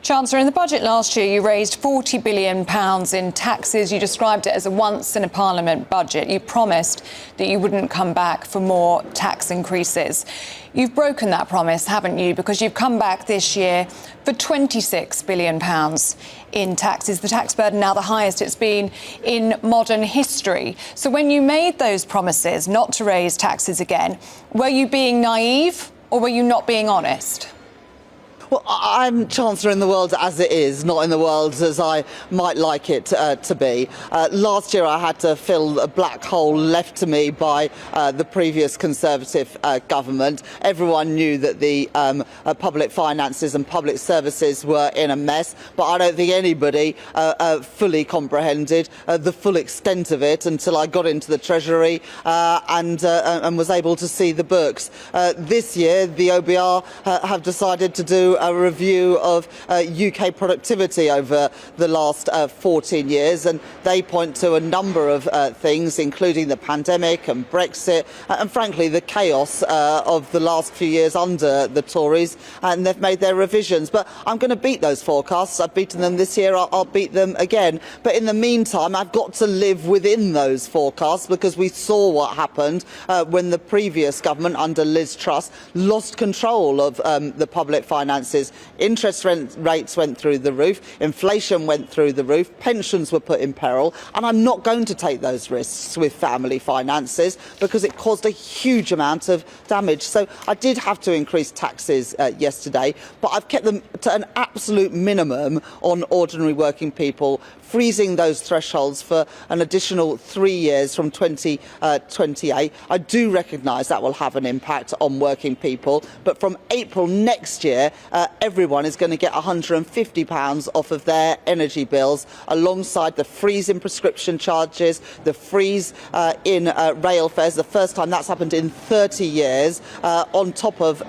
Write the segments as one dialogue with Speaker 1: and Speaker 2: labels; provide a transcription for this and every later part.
Speaker 1: Chancellor, in the budget last year, you raised £40 billion in taxes. You described it as a once-in-a-parliament budget. You promised that you wouldn't come back for more tax increases. You've broken that promise, haven't you? Because you've come back this year for £26 billion in taxes. The tax burden now the highest it's been in modern history. So when you made those promises not to raise taxes again, were you being naive or were you not being honest?
Speaker 2: Well, I'm Chancellor in the world as it is, not in the world as I might like it to be. Last year I had to fill a black hole left to me by the previous Conservative government. Everyone knew that the public finances and public services were in a mess, but I don't think anybody fully comprehended the full extent of it until I got into the Treasury and was able to see the books. This year the OBR have decided to do a review of UK productivity over the last 14 years, and they point to a number of things, including the pandemic and Brexit and frankly the chaos of the last few years under the Tories, and they've made their revisions. But I'm going to beat those forecasts. I've beaten them this year, I'll beat them again. But in the meantime, I've got to live within those forecasts, because we saw what happened when the previous government under Liz Truss lost control of the public finances. Interest rates went through the roof, inflation went through the roof, pensions were put in peril, and I'm not going to take those risks with family finances because it caused a huge amount of damage. So I did have to increase taxes yesterday, but I've kept them to an absolute minimum on ordinary working people, freezing those thresholds for an additional 3 years from 2028. I do recognise that will have an impact on working people, but from April next year, everyone is going to get £150 off of their energy bills, alongside the freeze in prescription charges, the freeze in rail fares, the first time that's happened in 30 years, on top of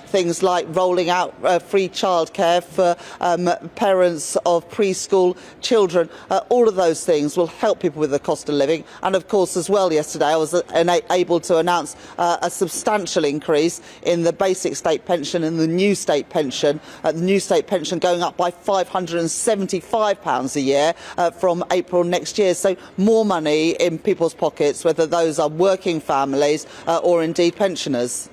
Speaker 2: things like rolling out free childcare for parents of preschool children. All of those things will help people with the cost of living. And of course, as well, yesterday I was able to announce a substantial increase in the basic state pension and the new state pension. The new state pension going up by £575 a year from April next year. So more money in people's pockets, whether those are working families or indeed pensioners.